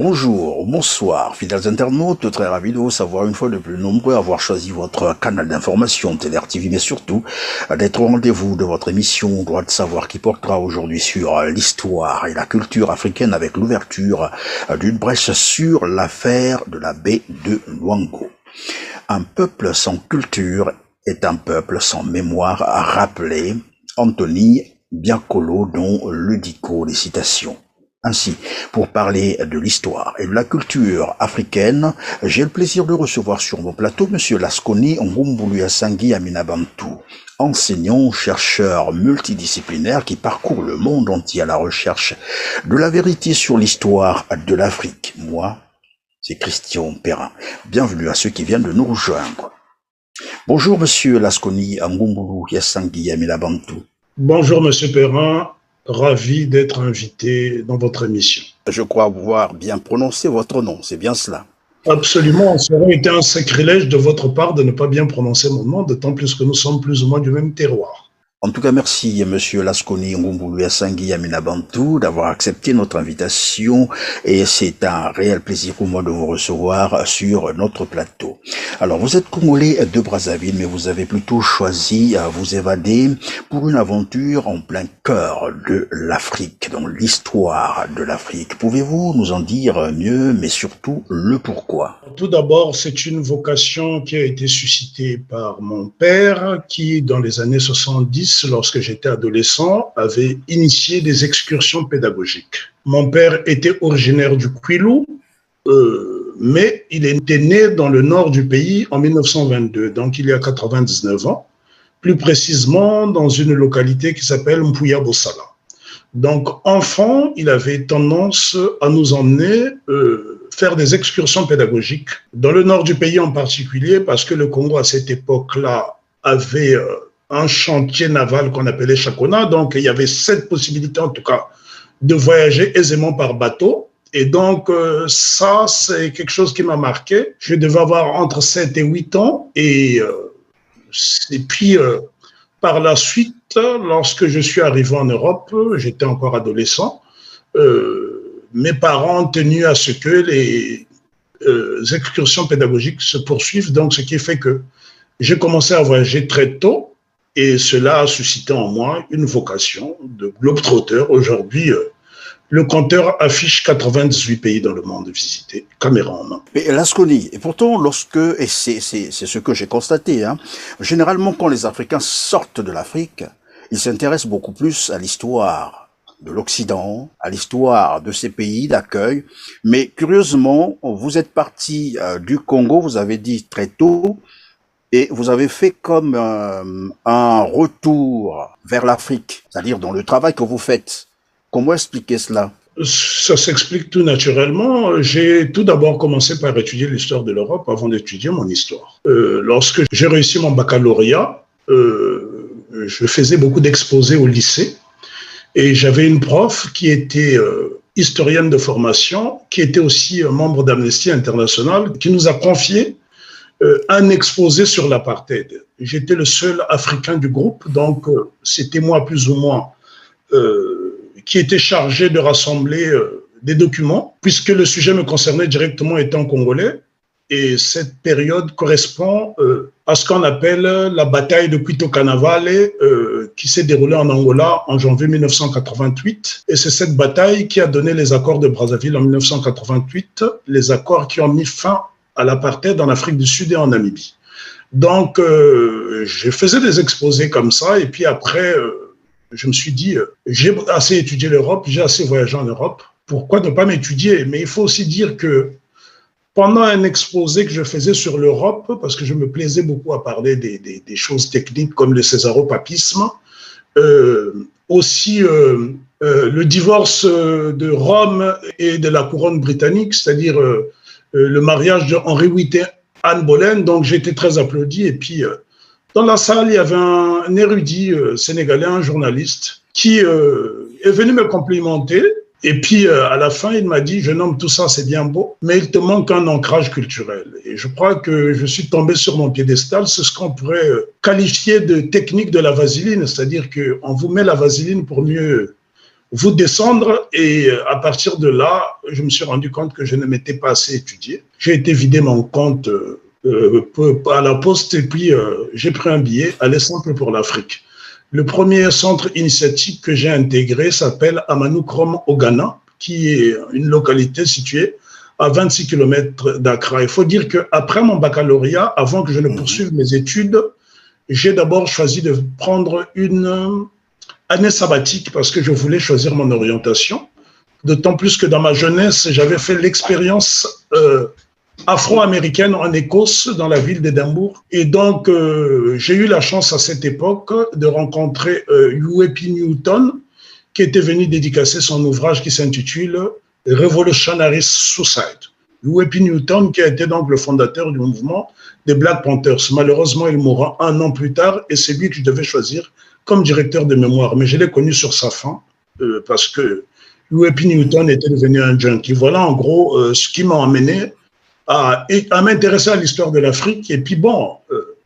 Bonjour, bonsoir, fidèles internautes, très ravi de vous savoir une fois de plus nombreux à avoir choisi votre canal d'information TLR-TV, mais surtout d'être au rendez-vous de votre émission Droit de savoir qui portera aujourd'hui sur l'histoire et la culture africaine avec l'ouverture d'une brèche sur l'affaire de la baie de Luango. Un peuple sans culture est un peuple sans mémoire, a rappelé Anthony Biancolo, dont Ludico les citations. Ainsi, pour parler de l'histoire et de la culture africaine, j'ai le plaisir de recevoir sur mon plateau Monsieur Lasconi Ngumbulu-Assangi Aminabantu, enseignant, chercheur multidisciplinaire qui parcourt le monde entier à la recherche de la vérité sur l'histoire de l'Afrique. Moi, c'est Christian Perrin. Bienvenue à ceux qui viennent de nous rejoindre. Bonjour Monsieur Lasconi Ngumbulu-Assangi Aminabantu. Bonjour Monsieur Perrin. Ravi d'être invité dans votre émission. Je crois avoir bien prononcé votre nom, c'est bien cela? Absolument, ça aurait été un sacrilège de votre part de ne pas bien prononcer mon nom, d'autant plus que nous sommes plus ou moins du même terroir. En tout cas, merci Monsieur Lasconi Ngumbulu-Assangi Aminabantu d'avoir accepté notre invitation et c'est un réel plaisir pour moi de vous recevoir sur notre plateau. Alors, vous êtes Congolais de Brazzaville, mais vous avez plutôt choisi à vous évader pour une aventure en plein cœur de l'Afrique, dans l'histoire de l'Afrique. Pouvez-vous nous en dire mieux, mais surtout le pourquoi? Tout d'abord, c'est une vocation qui a été suscitée par mon père qui, dans les années 70, lorsque j'étais adolescent, avait initié des excursions pédagogiques. Mon père était originaire du Kwilu, mais il était né dans le nord du pays en 1922, donc il y a 99 ans, plus précisément dans une localité qui s'appelle Mpuya Bossala. Donc, enfant, il avait tendance à nous emmener faire des excursions pédagogiques dans le nord du pays en particulier, parce que le Congo, à cette époque-là, avait un chantier naval qu'on appelait Chakona. Donc, il y avait cette possibilité, en tout cas, de voyager aisément par bateau. Et donc, ça, c'est quelque chose qui m'a marqué. Je devais avoir entre 7 et 8 ans. Et puis, par la suite, lorsque je suis arrivé en Europe, j'étais encore adolescent, mes parents ont tenu à ce que les excursions pédagogiques se poursuivent. Donc, ce qui fait que j'ai commencé à voyager très tôt et cela a suscité en moi une vocation de globe-trotter. Aujourd'hui, le compteur affiche 98 pays dans le monde visités, caméra en main. Mais Lasconi, et pourtant, et c'est ce que j'ai constaté, généralement quand les Africains sortent de l'Afrique, ils s'intéressent beaucoup plus à l'histoire de l'Occident, à l'histoire de ces pays d'accueil. Mais curieusement, vous êtes parti du Congo, vous avez dit très tôt, et vous avez fait comme un retour vers l'Afrique, c'est-à-dire dans le travail que vous faites. Comment expliquer cela? Ça s'explique tout naturellement. J'ai tout d'abord commencé par étudier l'histoire de l'Europe avant d'étudier mon histoire. Lorsque j'ai réussi mon baccalauréat, je faisais beaucoup d'exposés au lycée et j'avais une prof qui était historienne de formation, qui était aussi membre d'Amnesty International, qui nous a confié un exposé sur l'apartheid. J'étais le seul Africain du groupe, donc c'était moi plus ou moins qui était chargé de rassembler des documents, puisque le sujet me concernait directement étant congolais. Et cette période correspond à ce qu'on appelle la bataille de Quito Canavale, qui s'est déroulée en Angola en janvier 1988. Et c'est cette bataille qui a donné les accords de Brazzaville en 1988, les accords qui ont mis fin à l'apartheid en Afrique du Sud et en Namibie. Donc, je faisais des exposés comme ça, et puis après, je me suis dit, j'ai assez étudié l'Europe, j'ai assez voyagé en Europe, pourquoi ne pas m'étudier? Mais il faut aussi dire que pendant un exposé que je faisais sur l'Europe, parce que je me plaisais beaucoup à parler des choses techniques comme le césaropapisme, aussi le divorce de Rome et de la couronne britannique, c'est-à-dire le mariage de Henri VIII et Anne Boleyn, donc j'ai été très applaudi. Et puis, dans la salle, il y avait un érudit sénégalais, un journaliste, qui est venu me complimenter. Et puis, à la fin, il m'a dit, jeune homme, tout ça, c'est bien beau, mais il te manque un ancrage culturel. Et je crois que je suis tombé sur mon piédestal. C'est ce qu'on pourrait qualifier de technique de la vaseline, c'est-à-dire qu'on vous met la vaseline pour mieux vous descendre. Et à partir de là, je me suis rendu compte que je ne m'étais pas assez étudié. J'ai été vider mon compte à la poste et puis j'ai pris un billet, aller simple pour l'Afrique. Le premier centre initiatique que j'ai intégré s'appelle Amanukrom au Ghana, qui est une localité située à 26 km d'Accra. Il faut dire qu'après mon baccalauréat, avant que je ne poursuive mes études, j'ai d'abord choisi de prendre une année sabbatique parce que je voulais choisir mon orientation. D'autant plus que dans ma jeunesse, j'avais fait l'expérience afro-américaine en Écosse, dans la ville d'Édimbourg. Et donc, j'ai eu la chance à cette époque de rencontrer U.E.P. Newton, qui était venu dédicacer son ouvrage qui s'intitule Revolutionary Suicide. U.E.P. Newton, qui a été donc le fondateur du mouvement des Black Panthers. Malheureusement, il mourra un an plus tard et c'est lui que je devais choisir comme directeur de mémoire. Mais je l'ai connu sur sa fin parce que U.E.P. Newton était devenu un junkie. Voilà en gros ce qui m'a amené à m'intéresser à l'histoire de l'Afrique. Et puis bon,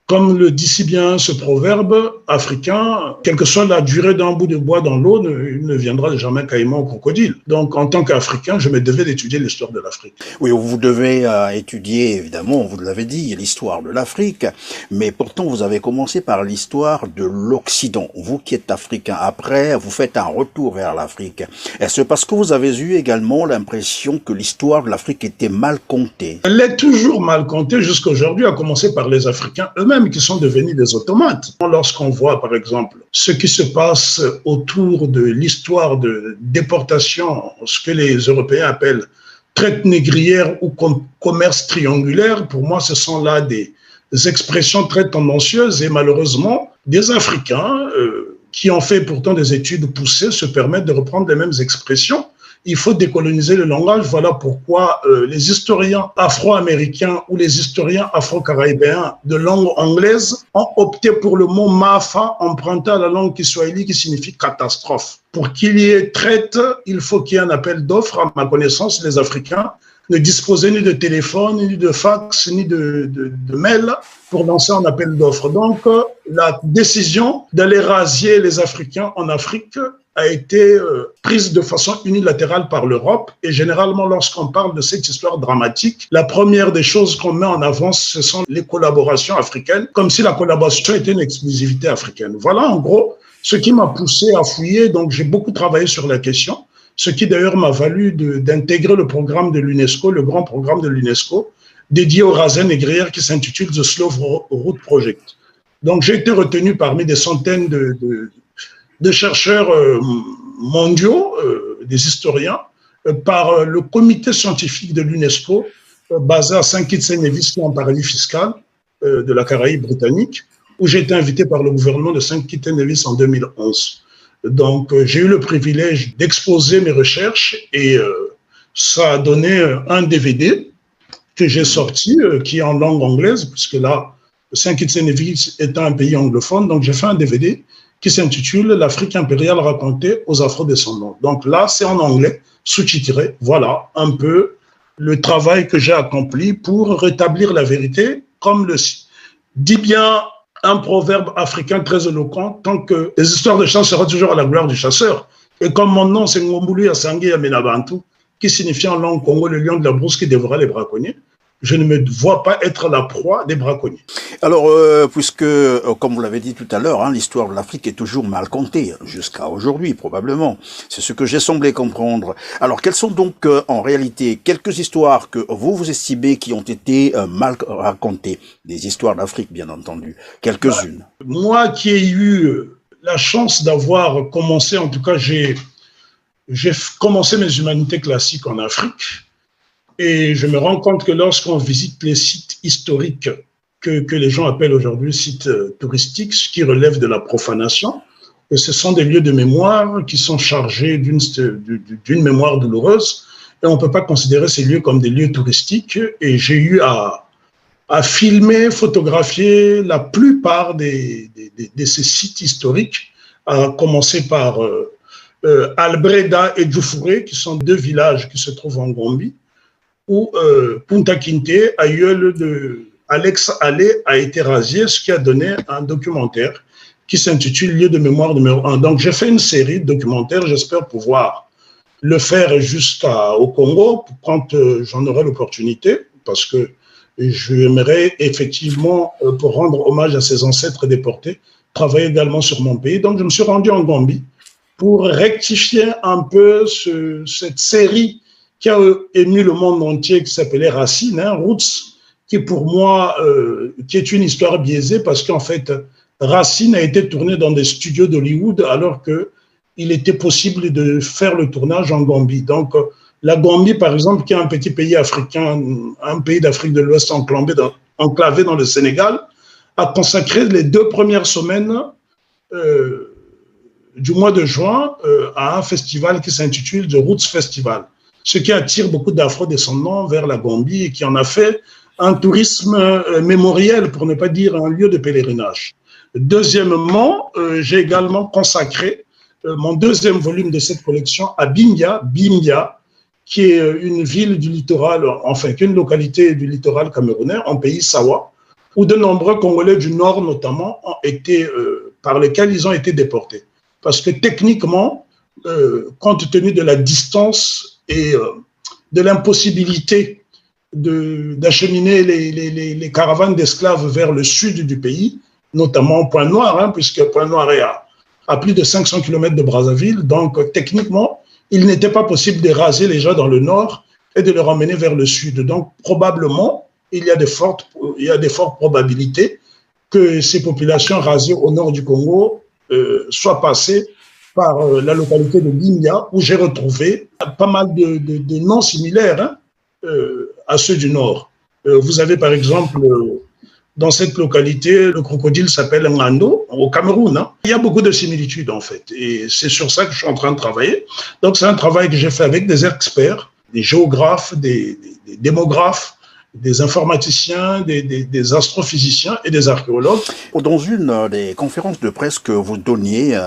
comme le dit si bien ce proverbe africain, quelle que soit la durée d'un bout de bois dans l'eau, il ne viendra jamais caïman au crocodile. Donc en tant qu'Africain, je me devais d'étudier l'histoire de l'Afrique. Oui, vous devez étudier, évidemment, vous l'avez dit, l'histoire de l'Afrique, mais pourtant vous avez commencé par l'histoire de l'Occident. Vous qui êtes africain, après, vous faites un retour vers l'Afrique. Est-ce parce que vous avez eu également l'impression que l'histoire de l'Afrique était mal contée? Elle est toujours mal contée jusqu'à aujourd'hui, à commencer par les Africains eux-mêmes qui sont devenus des automates. Lorsqu'on voit, par exemple, ce qui se passe autour de l'histoire de déportation, ce que les Européens appellent traite négrière ou commerce triangulaire, pour moi, ce sont là des expressions très tendancieuses et malheureusement, des Africains qui ont fait pourtant des études poussées se permettent de reprendre les mêmes expressions. Il faut décoloniser le langage. Voilà pourquoi les historiens afro-américains ou les historiens afro-caribéens de langue anglaise ont opté pour le mot Maafa emprunté à la langue kiswahili qui signifie catastrophe. Pour qu'il y ait traite, il faut qu'il y ait un appel d'offres. À ma connaissance, les Africains ne disposaient ni de téléphone, ni de fax, ni de mail pour lancer un appel d'offres. Donc, la décision d'aller rasier les Africains en Afrique a été prise de façon unilatérale par l'Europe. Et généralement, lorsqu'on parle de cette histoire dramatique, la première des choses qu'on met en avant, ce sont les collaborations africaines, comme si la collaboration était une exclusivité africaine. Voilà en gros ce qui m'a poussé à fouiller. Donc, j'ai beaucoup travaillé sur la question, ce qui d'ailleurs m'a valu d'intégrer le programme de l'UNESCO, le grand programme de l'UNESCO, dédié aux races négrières qui s'intitule The Slow Road Project. Donc, j'ai été retenu parmi des centaines de chercheurs mondiaux, des historiens, par le comité scientifique de l'UNESCO, basé à Saint Kitts et Nevis, qui est un paradis fiscal de la Caraïbe britannique, où j'ai été invité par le gouvernement de Saint Kitts et Nevis en 2011. Donc, j'ai eu le privilège d'exposer mes recherches et ça a donné un DVD que j'ai sorti, qui est en langue anglaise, puisque là, Saint Kitts et Nevis est un pays anglophone, donc j'ai fait un DVD qui s'intitule « L'Afrique impériale racontée aux Afro-descendants ». Donc là, c'est en anglais, sous-titré. Voilà un peu le travail que j'ai accompli pour rétablir la vérité, comme le dit bien un proverbe africain très éloquent, tant que les histoires de chasse seront toujours à la gloire du chasseur. Et comme mon nom, c'est Ngombulu Yasangi Amenabantu, qui signifie en langue congo le lion de la brousse qui dévora les braconniers, je ne me vois pas être la proie des braconniers. Alors, puisque, comme vous l'avez dit tout à l'heure, hein, l'histoire de l'Afrique est toujours mal contée, jusqu'à aujourd'hui probablement. C'est ce que j'ai semblé comprendre. Alors, quelles sont donc en réalité quelques histoires que vous estimez qui ont été mal racontées? Des histoires d'Afrique, bien entendu. Quelques-unes. Moi qui ai eu la chance d'avoir commencé, en tout cas j'ai commencé mes humanités classiques en Afrique, et je me rends compte que lorsqu'on visite les sites historiques que les gens appellent aujourd'hui sites touristiques, ce qui relève de la profanation, et ce sont des lieux de mémoire qui sont chargés d'une mémoire douloureuse, et on ne peut pas considérer ces lieux comme des lieux touristiques. Et j'ai eu à filmer, photographier la plupart de ces sites historiques, à commencer par Albreda et Djoufouré, qui sont deux villages qui se trouvent en Gambie, où Punta Kinte, aïeul de Alex Allais, a été rasié, ce qui a donné un documentaire qui s'intitule Lieu de mémoire numéro 1. Donc, j'ai fait une série de documentaires, j'espère pouvoir le faire jusqu'au Congo quand j'en aurai l'opportunité, parce que j'aimerais effectivement, pour rendre hommage à ses ancêtres déportés, travailler également sur mon pays. Donc, je me suis rendu en Gambie pour rectifier un peu cette série qui a ému le monde entier, qui s'appelait Racine, Roots, qui pour moi, qui est une histoire biaisée, parce qu'en fait, Racine a été tourné dans des studios d'Hollywood, alors qu'il était possible de faire le tournage en Gambie. Donc, la Gambie, par exemple, qui est un petit pays africain, un pays d'Afrique de l'Ouest enclavé dans le Sénégal, a consacré les 2 premières semaines du mois de juin à un festival qui s'intitule The Roots Festival, ce qui attire beaucoup d'afro-descendants vers la Gambie et qui en a fait un tourisme mémoriel, pour ne pas dire un lieu de pèlerinage. Deuxièmement, j'ai également consacré mon 2e volume de cette collection à Bimbia, qui est une ville du littoral, enfin, une localité du littoral camerounais, en pays Sawa, où de nombreux Congolais du Nord, notamment, ont été, par lesquels ils ont été déportés. Parce que techniquement, compte tenu de la distance et de l'impossibilité d'acheminer les caravanes d'esclaves vers le sud du pays, notamment Pointe-Noire, puisque Pointe-Noire est à plus de 500 km de Brazzaville. Donc, techniquement, il n'était pas possible de raser les gens dans le nord et de les emmener vers le sud. Donc, probablement, il y a de fortes probabilités que ces populations rasées au nord du Congo soient passées par la localité de Bimbia, où j'ai retrouvé pas mal de noms similaires à ceux du nord. Vous avez par exemple, dans cette localité, le crocodile s'appelle Ngando, au Cameroun. Il y a beaucoup de similitudes en fait, et c'est sur ça que je suis en train de travailler. Donc c'est un travail que j'ai fait avec des experts, des géographes, des démographes, des informaticiens, des astrophysiciens et des archéologues. Dans une des conférences de presse que vous donniez,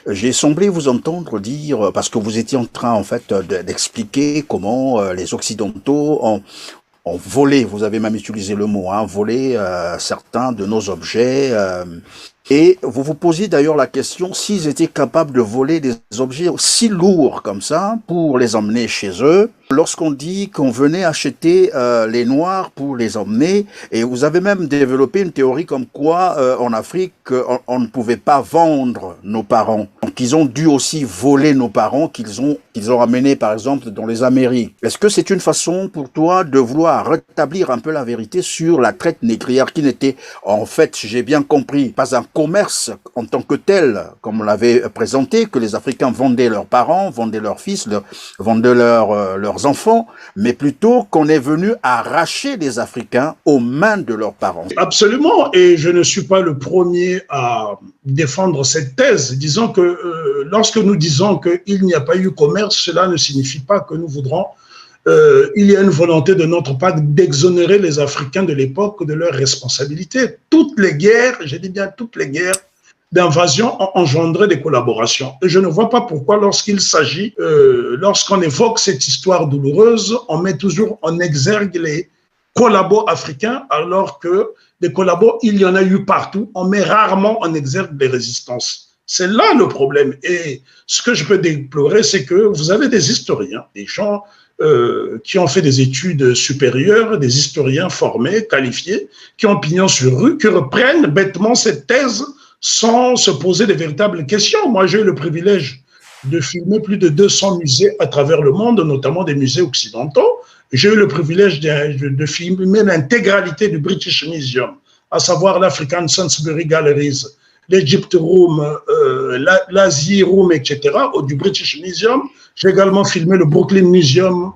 j'ai semblé vous entendre dire, parce que vous étiez en train en fait d'expliquer comment les Occidentaux ont volé, vous avez même utilisé le mot, volé certains de nos objets. Et vous vous posiez d'ailleurs la question s'ils étaient capables de voler des objets si lourds comme ça pour les emmener chez eux. Lorsqu'on dit qu'on venait acheter les Noirs pour les emmener, et vous avez même développé une théorie comme quoi en Afrique on ne pouvait pas vendre nos parents. Donc ils ont dû aussi voler nos parents qu'ils ont ramenés par exemple dans les Amériques. Est-ce que c'est une façon pour toi de vouloir rétablir un peu la vérité sur la traite négrière qui n'était en fait, si j'ai bien compris, pas un commerce en tant que tel, comme on l'avait présenté, que les Africains vendaient leurs parents, vendaient leurs fils, vendaient leurs enfants, mais plutôt qu'on est venu arracher les Africains aux mains de leurs parents. Absolument, et je ne suis pas le premier à défendre cette thèse. Disons que lorsque nous disons qu'il n'y a pas eu commerce, cela ne signifie pas que nous voudrons il y a une volonté de notre part d'exonérer les Africains de l'époque de leurs responsabilités. Toutes les guerres, je dis bien toutes les guerres d'invasion ont engendré des collaborations. Et je ne vois pas pourquoi lorsqu'il s'agit, lorsqu'on évoque cette histoire douloureuse, on met toujours en exergue les collabos africains, alors que des collabos, il y en a eu partout. On met rarement en exergue des résistances. C'est là le problème. Et ce que je peux déplorer, c'est que vous avez des historiens, des gens qui ont fait des études supérieures, des historiens formés, qualifiés, qui ont pignon sur rue, qui reprennent bêtement cette thèse sans se poser de véritables questions. Moi, j'ai eu le privilège de filmer plus de 200 musées à travers le monde, notamment des musées occidentaux. J'ai eu le privilège de filmer l'intégralité du British Museum, à savoir l'African Sainsbury Galleries, l'Egypt Room, l'Asie Room, etc., du British Museum. J'ai également filmé le Brooklyn Museum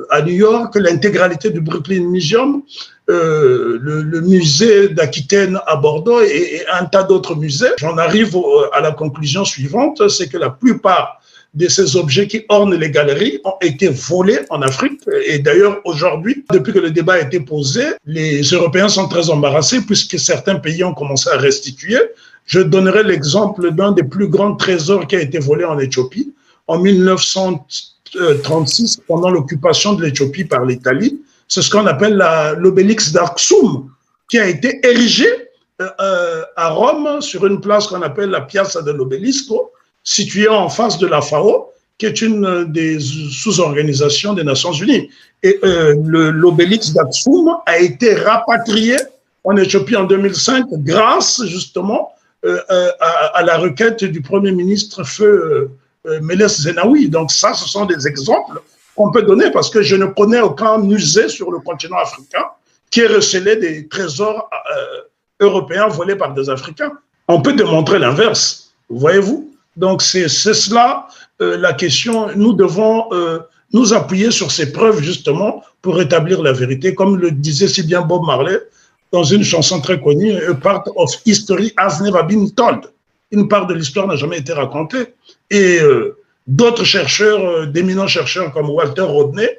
à New York, l'intégralité du Brooklyn Museum, le musée d'Aquitaine à Bordeaux et un tas d'autres musées. J'en arrive à la conclusion suivante, c'est que la plupart de ces objets qui ornent les galeries ont été volés en Afrique. Et d'ailleurs, aujourd'hui, depuis que le débat a été posé, les Européens sont très embarrassés puisque certains pays ont commencé à restituer. Je donnerai l'exemple d'un des plus grands trésors qui a été volé en Éthiopie en 1936, pendant l'occupation de l'Éthiopie par l'Italie. C'est ce qu'on appelle l'obélix d'Aksum, qui a été érigé à Rome, sur une place qu'on appelle la Piazza dell'Obelisco, située en face de la FAO, qui est une des sous-organisations des Nations Unies. Et l'obélix d'Aksum a été rapatrié en Éthiopie en 2005 grâce justement à la requête du Premier ministre Feu Meles Zenawi. Donc ça, ce sont des exemples qu'on peut donner parce que je ne connais aucun musée sur le continent africain qui ait recelé des trésors européens volés par des Africains. On peut démontrer l'inverse, voyez-vous. Donc c'est cela la question. Nous devons nous appuyer sur ces preuves justement pour établir la vérité. Comme le disait si bien Bob Marley dans une chanson très connue, A part of history has never been told. Une part de l'histoire n'a jamais été racontée. Et d'autres chercheurs, d'éminents chercheurs comme Walter Rodney,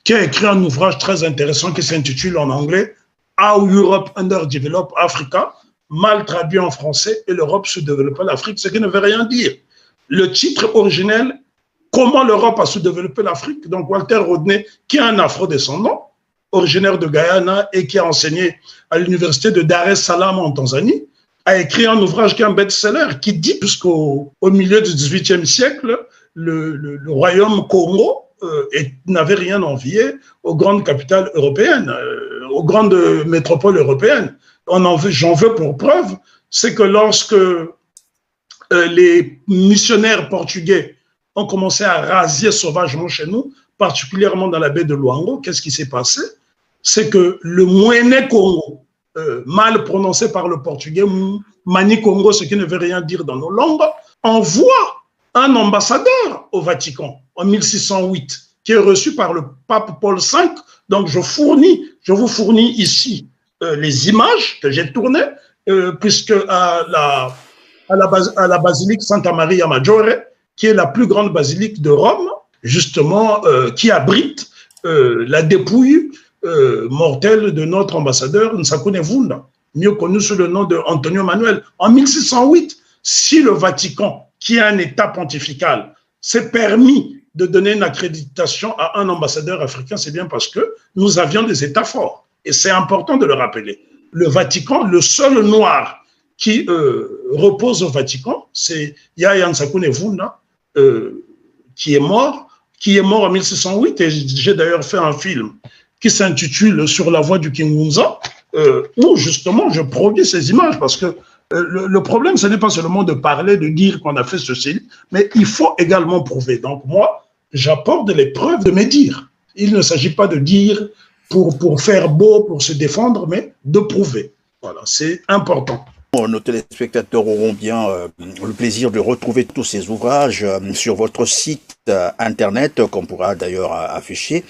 qui a écrit un ouvrage très intéressant qui s'intitule en anglais How Europe Underdeveloped Africa, mal traduit en français, et l'Europe sous-développée l'Afrique, ce qui ne veut rien dire. Le titre originel, Comment l'Europe a sous-développé l'Afrique, donc Walter Rodney, qui est un afro-descendant, originaire de Guyana et qui a enseigné à l'université de Dar es Salaam en Tanzanie, a écrit un ouvrage qui est un best-seller, qui dit jusqu'au milieu du XVIIIe siècle, le royaume Congo n'avait rien envié aux grandes capitales européennes, aux grandes métropoles européennes. J'en veux pour preuve, c'est que lorsque les missionnaires portugais ont commencé à raser sauvagement chez nous, particulièrement dans la baie de Luango, qu'est-ce qui s'est passé? C'est que le Mwene Congo, mal prononcé par le portugais, Mani Congo, ce qui ne veut rien dire dans nos langues, envoie un ambassadeur au Vatican en 1608, qui est reçu par le pape Paul V. Donc je vous fournis ici les images que j'ai tournées, puisque à la basilique Santa Maria Maggiore, qui est la plus grande basilique de Rome, justement, qui abrite la dépouille mortelle de notre ambassadeur Nsakune Vunda, mieux connu sous le nom de Antonio Manuel. En 1608, si le Vatican, qui est un État pontifical, s'est permis de donner une accréditation à un ambassadeur africain, c'est bien parce que nous avions des États forts. Et c'est important de le rappeler. Le Vatican, le seul noir qui repose au Vatican, c'est Yaya Nsakune Vunda, qui est mort en 1608. Et j'ai d'ailleurs fait un film qui s'intitule Sur la voie du Kingunza, où justement je produis ces images, parce que le problème, ce n'est pas seulement de parler, de dire qu'on a fait ceci, mais il faut également prouver. Donc moi, j'apporte les preuves de mes dires. Il ne s'agit pas de dire pour faire beau, pour se défendre, mais de prouver. Voilà, c'est important. Nos téléspectateurs auront bien le plaisir de retrouver tous ces ouvrages sur votre site internet, qu'on pourra d'ailleurs afficher.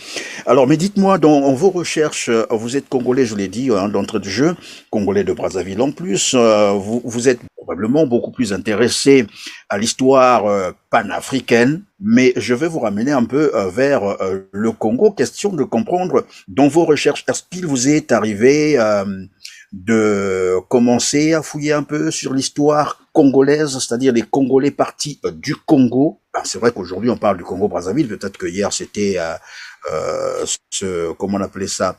Alors, mais dites-moi, dans vos recherches, vous êtes congolais, je l'ai dit, d'entrée de jeu, congolais de Brazzaville en plus, vous êtes probablement beaucoup plus intéressé à l'histoire panafricaine, mais je vais vous ramener un peu vers le Congo, question de comprendre, dans vos recherches, est-ce qu'il vous est arrivé de commencer à fouiller un peu sur l'histoire congolaise, c'est-à-dire les Congolais partis du Congo. Ben, c'est vrai qu'aujourd'hui on parle du Congo-Brazzaville, peut-être que hier c'était comment on appelait ça,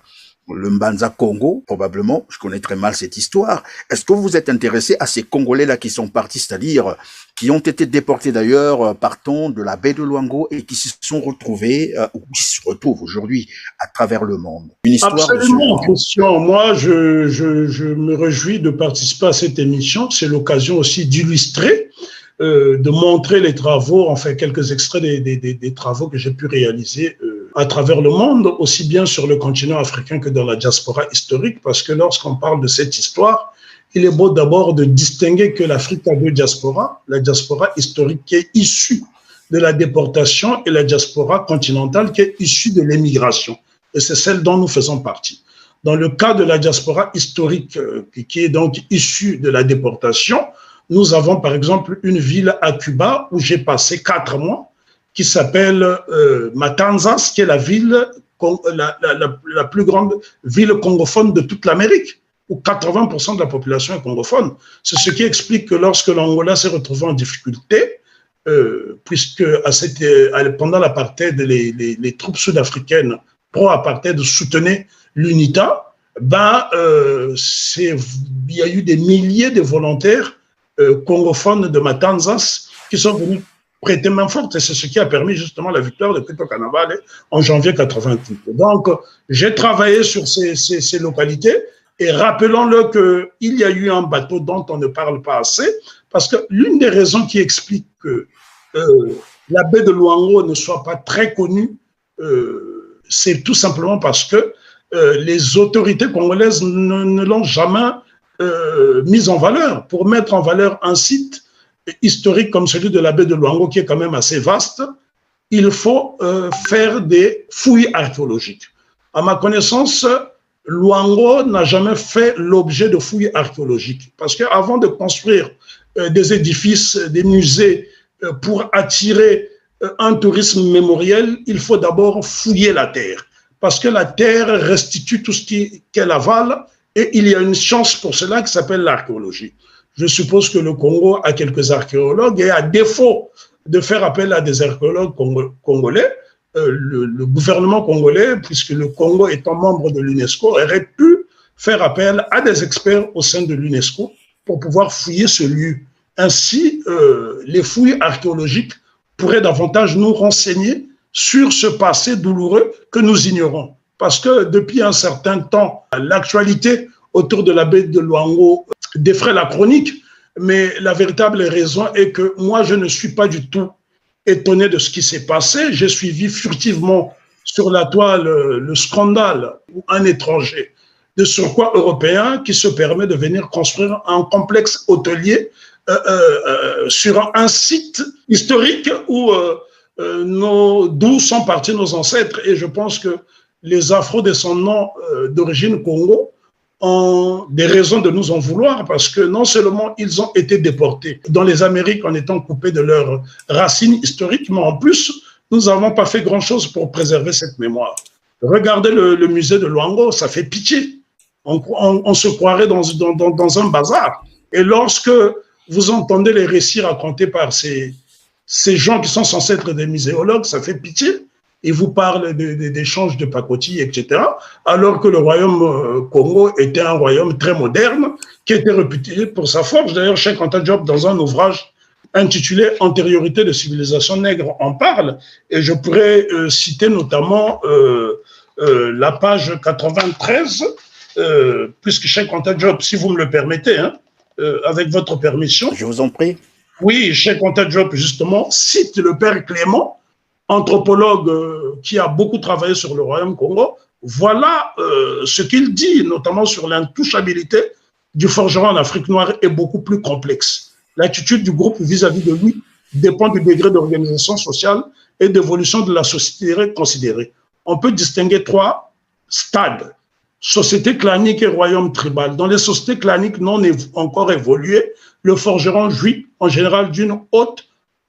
le Mbanza Congo, probablement. Je connais très mal cette histoire. Est-ce que vous vous êtes intéressé à ces Congolais-là qui sont partis, c'est-à-dire qui ont été déportés d'ailleurs partant de la baie de Luango et qui se sont retrouvés, ou qui se retrouvent aujourd'hui à travers le monde? Une histoire absolument, Christian. Moi, je me réjouis de participer à cette émission. C'est l'occasion aussi d'illustrer, de montrer les travaux, enfin quelques extraits des travaux que j'ai pu réaliser à travers le monde, aussi bien sur le continent africain que dans la diaspora historique, parce que lorsqu'on parle de cette histoire, il est beau d'abord de distinguer que l'Afrique a deux diasporas, la diaspora historique qui est issue de la déportation et la diaspora continentale qui est issue de l'émigration. Et c'est celle dont nous faisons partie. Dans le cas de la diaspora historique qui est donc issue de la déportation, nous avons par exemple une ville à Cuba où j'ai passé 4 mois, qui s'appelle Matanzas, qui est la ville, la plus grande ville congophone de toute l'Amérique, où 80% de la population est congophone. C'est ce qui explique que lorsque l'Angola s'est retrouvé en difficulté, puisque pendant l'apartheid, les troupes sud-africaines pro-apartheid soutenaient l'UNITA, il y a eu des milliers de volontaires congophones de Matanzas qui sont venus prêter main forte, et c'est ce qui a permis justement la victoire de Pepe Carnaval en janvier 88. Donc, j'ai travaillé sur ces localités, et rappelons-le qu'il y a eu un bateau dont on ne parle pas assez, parce que l'une des raisons qui explique que la baie de Luango ne soit pas très connue, c'est tout simplement parce que les autorités congolaises ne l'ont jamais mise en valeur. Pour mettre en valeur un site historique comme celui de la baie de Luango, qui est quand même assez vaste, il faut faire des fouilles archéologiques. À ma connaissance, Luango n'a jamais fait l'objet de fouilles archéologiques. Parce qu'avant de construire des édifices, des musées, pour attirer un tourisme mémoriel, il faut d'abord fouiller la terre. Parce que la terre restitue tout ce qu'elle avale, et il y a une science pour cela qui s'appelle l'archéologie. Je suppose que le Congo a quelques archéologues, et à défaut de faire appel à des archéologues congolais, le gouvernement congolais, puisque le Congo étant membre de l'UNESCO, aurait pu faire appel à des experts au sein de l'UNESCO pour pouvoir fouiller ce lieu. Ainsi, les fouilles archéologiques pourraient davantage nous renseigner sur ce passé douloureux que nous ignorons. Parce que depuis un certain temps, l'actualité autour de la baie de Luango défraie la chronique, mais la véritable raison est que moi, je ne suis pas du tout étonné de ce qui s'est passé. J'ai suivi furtivement sur la toile le scandale où un étranger de surcroît européen qui se permet de venir construire un complexe hôtelier sur un site historique où d'où sont partis nos ancêtres. Et je pense que les afro-descendants d'origine Congo ont des raisons de nous en vouloir, parce que non seulement ils ont été déportés dans les Amériques en étant coupés de leurs racines historiques, mais en plus, nous n'avons pas fait grand-chose pour préserver cette mémoire. Regardez le musée de Luango, ça fait pitié. On se croirait dans un bazar. Et lorsque vous entendez les récits racontés par ces gens qui sont censés être des muséologues, ça fait pitié. Ils vous parlent d'échanges de pacotilles, etc., alors que le royaume Congo était un royaume très moderne, qui était réputé pour sa force. D'ailleurs, Cheikh Anta Diop, dans un ouvrage intitulé « Antériorité de civilisation nègre », en parle, et je pourrais citer notamment la page 93, puisque Cheikh Anta Diop, si vous me le permettez, avec votre permission. Je vous en prie. Oui, Cheikh Anta Diop, justement, cite le père Clément, anthropologue qui a beaucoup travaillé sur le royaume Congo. Voilà ce qu'il dit, notamment sur l'intouchabilité du forgeron en Afrique noire, est beaucoup plus complexe. L'attitude du groupe vis-à-vis de lui dépend du degré d'organisation sociale et d'évolution de la société considérée. On peut distinguer 3 stades: société clanique et royaume tribal. Dans les sociétés claniques non encore évoluées, le forgeron jouit en général d'une haute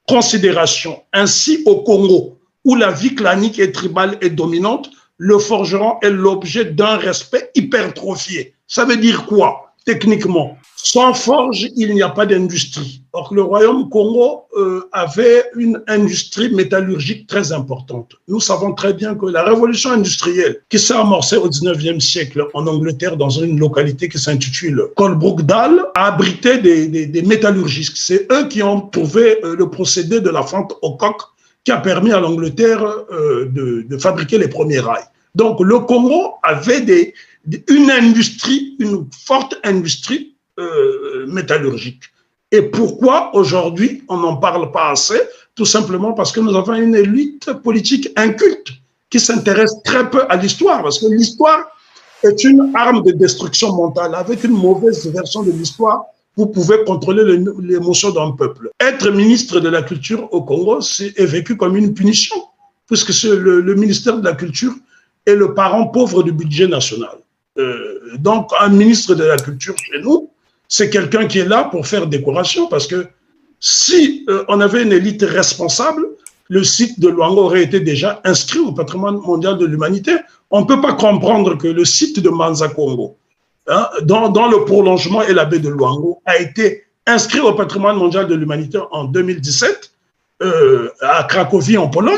considération. Ainsi, au Congo, où la vie clanique et tribale est dominante, le forgeron est l'objet d'un respect hypertrophié. Ça veut dire quoi, techniquement? Sans forge, il n'y a pas d'industrie. Or, le royaume Congo avait une industrie métallurgique très importante. Nous savons très bien que la révolution industrielle qui s'est amorcée au 19e siècle en Angleterre, dans une localité qui s'intitule Colbrookdale, a abrité des métallurgistes. C'est eux qui ont trouvé le procédé de la fente au coq qui a permis à l'Angleterre de fabriquer les premiers rails. Donc, le Congo avait une industrie, une forte industrie métallurgique. Et pourquoi aujourd'hui on n'en parle pas assez? Tout simplement parce que nous avons une élite politique inculte qui s'intéresse très peu à l'histoire, parce que l'histoire est une arme de destruction mentale. Avec une mauvaise version de l'histoire, vous pouvez contrôler l'émotion d'un peuple. Être ministre de la Culture au Congo est vécu comme une punition, puisque le ministère de la Culture est le parent pauvre du budget national. Donc, un ministre de la Culture chez nous, c'est quelqu'un qui est là pour faire décoration, parce que si on avait une élite responsable, le site de Luango aurait été déjà inscrit au patrimoine mondial de l'humanité. On ne peut pas comprendre que le site de Manza Congo, dans le prolongement et la baie de Luango, a été inscrit au patrimoine mondial de l'humanité en 2017 à Cracovie en Pologne,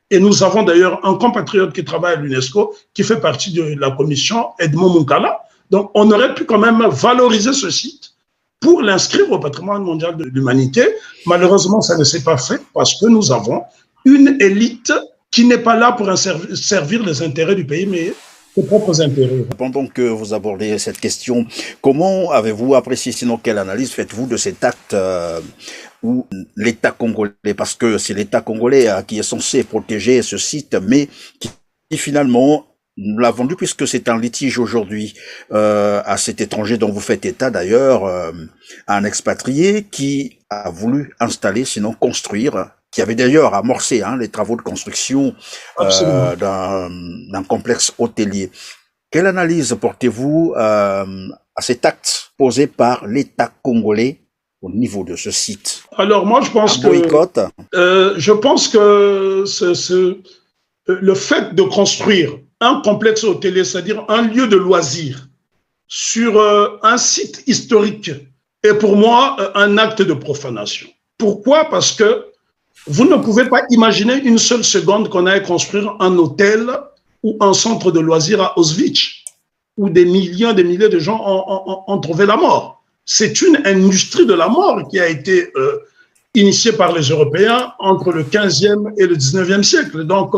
Et nous avons d'ailleurs un compatriote qui travaille à l'UNESCO, qui fait partie de la commission, Edmond Moukala. Donc, on aurait pu quand même valoriser ce site pour l'inscrire au patrimoine mondial de l'humanité. Malheureusement, ça ne s'est pas fait parce que nous avons une élite qui n'est pas là pour servir les intérêts du pays, mais ses propres intérêts. Pendant que vous abordez cette question, comment avez-vous apprécié, sinon quelle analyse faites-vous de cet acte où l'État congolais, parce que c'est l'État congolais qui est censé protéger ce site, mais qui finalement l'a vendu, puisque c'est un litige aujourd'hui à cet étranger dont vous faites état d'ailleurs, un expatrié qui a voulu installer, sinon construire, qui avait d'ailleurs amorcé les travaux de construction d'un complexe hôtelier. Quelle analyse portez-vous à cet acte posé par l'État congolais au niveau de ce site? Alors moi, je pense que le fait de construire un complexe hôtelier, c'est-à-dire un lieu de loisirs sur un site historique, est pour moi un acte de profanation. Pourquoi? Parce que vous ne pouvez pas imaginer une seule seconde qu'on aille construire un hôtel ou un centre de loisirs à Auschwitz, où des milliers de gens ont trouvé la mort. C'est une industrie de la mort qui a été initiée par les Européens entre le 15e et le 19e siècle. Donc,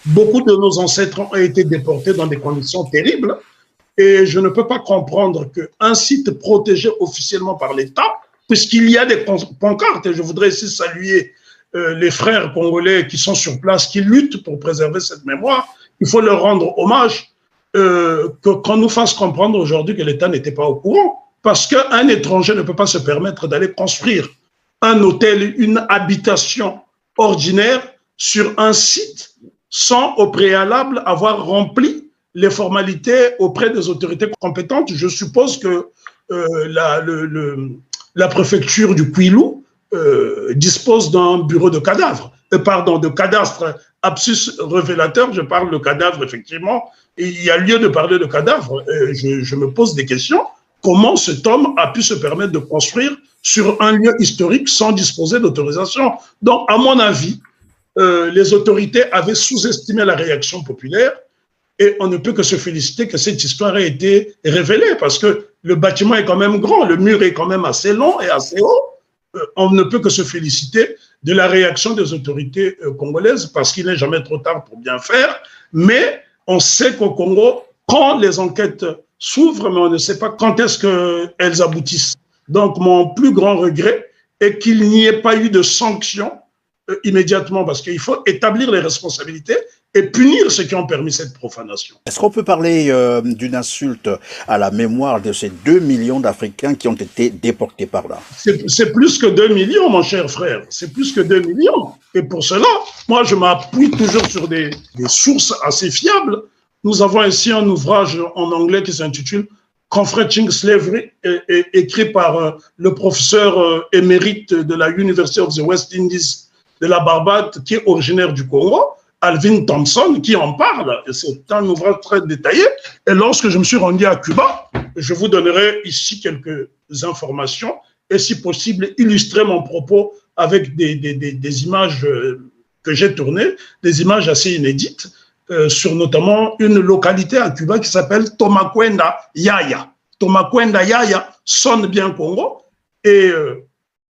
beaucoup de nos ancêtres ont été déportés dans des conditions terribles. Et je ne peux pas comprendre qu'un site protégé officiellement par l'État, puisqu'il y a des pancartes, et je voudrais ici saluer les frères congolais qui sont sur place, qui luttent pour préserver cette mémoire, il faut leur rendre hommage, qu'on nous fasse comprendre aujourd'hui que l'État n'était pas au courant. Parce qu'un étranger ne peut pas se permettre d'aller construire un hôtel, une habitation ordinaire sur un site sans au préalable avoir rempli les formalités auprès des autorités compétentes. Je suppose que la préfecture du Kwilu dispose d'un bureau de cadavre, de cadastre, absus révélateur, je parle de cadavre effectivement, et il y a lieu de parler de cadavre. Je me pose des questions. Comment cet homme a pu se permettre de construire sur un lieu historique sans disposer d'autorisation? Donc, à mon avis, les autorités avaient sous-estimé la réaction populaire et on ne peut que se féliciter que cette histoire ait été révélée parce que le bâtiment est quand même grand, le mur est quand même assez long et assez haut. On ne peut que se féliciter de la réaction des autorités congolaises parce qu'il n'est jamais trop tard pour bien faire. Mais on sait qu'au Congo, quand les enquêtes s'ouvrent, mais on ne sait pas quand est-ce qu'elles aboutissent. Donc, mon plus grand regret est qu'il n'y ait pas eu de sanctions immédiatement, parce qu'il faut établir les responsabilités et punir ceux qui ont permis cette profanation. Est-ce qu'on peut parler d'une insulte à la mémoire de ces 2 millions d'Africains qui ont été déportés par là? C'est plus que 2 millions, mon cher frère. C'est plus que 2 millions. Et pour cela, moi, je m'appuie toujours sur des sources assez fiables. Nous avons ici un ouvrage en anglais qui s'intitule Confronting Slavery, écrit par le professeur émérite de la University of the West Indies de la Barbade, qui est originaire du Congo, Alvin Thompson, qui en parle. C'est un ouvrage très détaillé. Et lorsque je me suis rendu à Cuba, je vous donnerai ici quelques informations et, si possible, illustrer mon propos avec des images que j'ai tournées, des images assez inédites, sur notamment une localité à Cuba qui s'appelle Tomakwenda Yaya. Tomakwenda Yaya sonne bien Congo et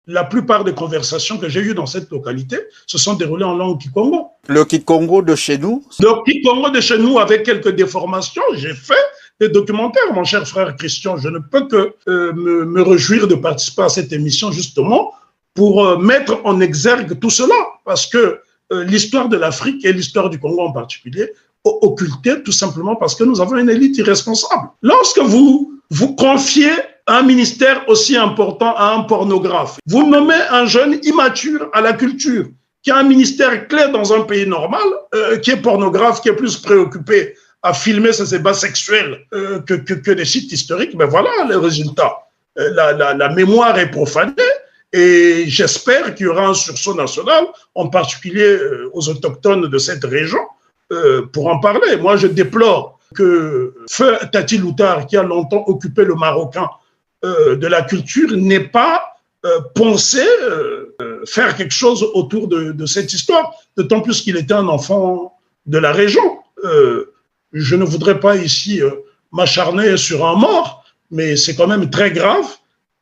la plupart des conversations que j'ai eues dans cette localité se sont déroulées en langue kikongo. Le kikongo de chez nous? Le kikongo de chez nous avec quelques déformations. J'ai fait des documentaires, mon cher frère Christian. Je ne peux que me réjouir de participer à cette émission justement pour mettre en exergue tout cela. Parce que l'histoire de l'Afrique et l'histoire du Congo en particulier occultée tout simplement parce que nous avons une élite irresponsable. Lorsque vous confiez un ministère aussi important à un pornographe, vous nommez un jeune immature à la culture, qui a un ministère clé dans un pays normal, qui est pornographe, qui est plus préoccupé à filmer ses ébats sexuels que des sites historiques, ben voilà le résultat. La mémoire est profanée. Et j'espère qu'il y aura un sursaut national, en particulier aux autochtones de cette région, pour en parler. Moi, je déplore que Feu Tati Loutard, qui a longtemps occupé le Marocain de la culture, n'ait pas penser faire quelque chose autour de cette histoire, d'autant plus qu'il était un enfant de la région. Je ne voudrais pas ici m'acharner sur un mort, mais c'est quand même très grave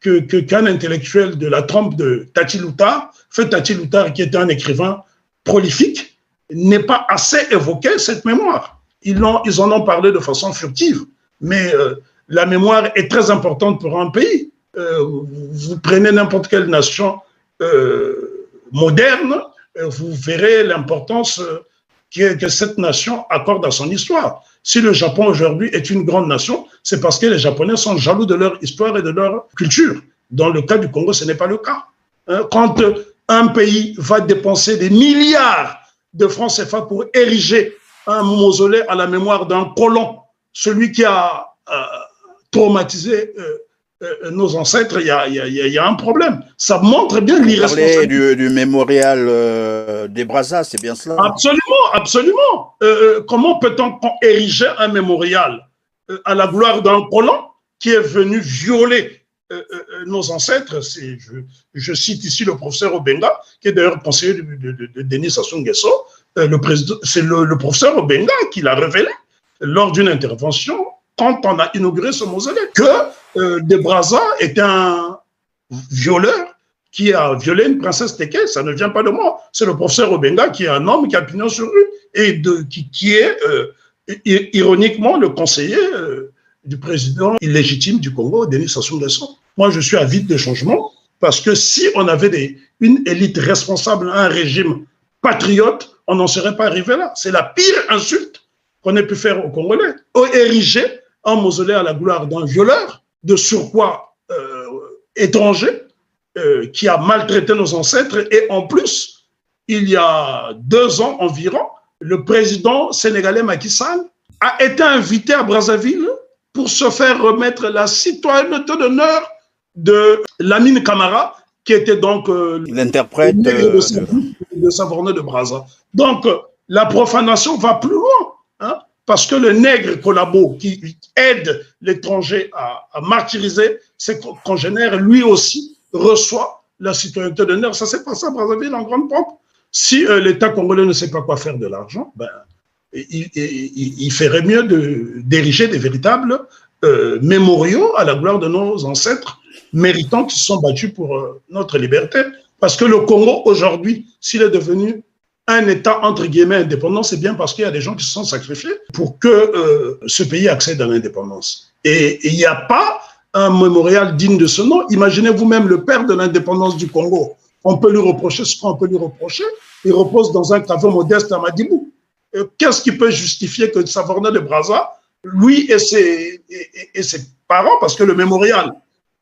qu'un intellectuel de la trempe de Tati Loutard, Feu Tati Loutard, qui était un écrivain prolifique, n'ait pas assez évoqué cette mémoire. Ils en ont parlé de façon furtive, mais la mémoire est très importante pour un pays. Vous prenez n'importe quelle nation moderne, vous verrez l'importance que cette nation accorde à son histoire. Si le Japon aujourd'hui est une grande nation, c'est parce que les Japonais sont jaloux de leur histoire et de leur culture. Dans le cas du Congo, ce n'est pas le cas. Quand un pays va dépenser des milliards de francs CFA pour ériger un mausolée à la mémoire d'un colon, celui qui a traumatisé nos ancêtres, il y a un problème. Ça montre bien l'irresponsabilité. Vous parlez du mémorial des Brazza, c'est bien cela? Absolument, absolument. Comment peut-on ériger un mémorial à la gloire d'un colon qui est venu violer nos ancêtres? Je cite ici le professeur Obenga, qui est d'ailleurs conseiller de Denis Sassou Nguesso. C'est le professeur Obenga qui l'a révélé lors d'une intervention quand on a inauguré ce mausolée, que De Brazza est un violeur qui a violé une princesse Téké. Ça ne vient pas de moi. C'est le professeur Obenga qui est un homme qui a pignon sur rue et qui est ironiquement le conseiller du président illégitime du Congo, Denis Sassou Nguesso. Moi, je suis avide de changement parce que si on avait une élite responsable, un régime patriote, on n'en serait pas arrivé là. C'est la pire insulte qu'on ait pu faire aux Congolais. Ériger un mausolée à la gloire d'un violeur, de surcroît étranger, qui a maltraité nos ancêtres. Et en plus, il y a 2 ans environ, le président sénégalais Macky Sall a été invité à Brazzaville pour se faire remettre la citoyenneté d'honneur de Lamine Camara, qui était donc l'interprète de Savorgné de Brazza. Donc, la profanation va plus loin, hein, parce que le nègre collabo qui aide l'étranger à martyriser ses congénères, lui aussi reçoit la citoyenneté d'honneur. Ça s'est passé à Brazzaville en grande pompe. Si l'État congolais ne sait pas quoi faire de l'argent, ben, il ferait mieux d'ériger des véritables mémoriaux à la gloire de nos ancêtres méritants qui se sont battus pour notre liberté. Parce que le Congo, aujourd'hui, s'il est devenu un État, entre guillemets, indépendant, c'est bien parce qu'il y a des gens qui se sont sacrifiés pour que ce pays accède à l'indépendance. Et il n'y a pas un mémorial digne de ce nom. Imaginez vous-même le père de l'indépendance du Congo. On peut lui reprocher ce qu'on peut lui reprocher. Il repose dans un caveau modeste à Madibou. Qu'est-ce qui peut justifier que Savorgné de Brazza, lui et ses parents, parce que le mémorial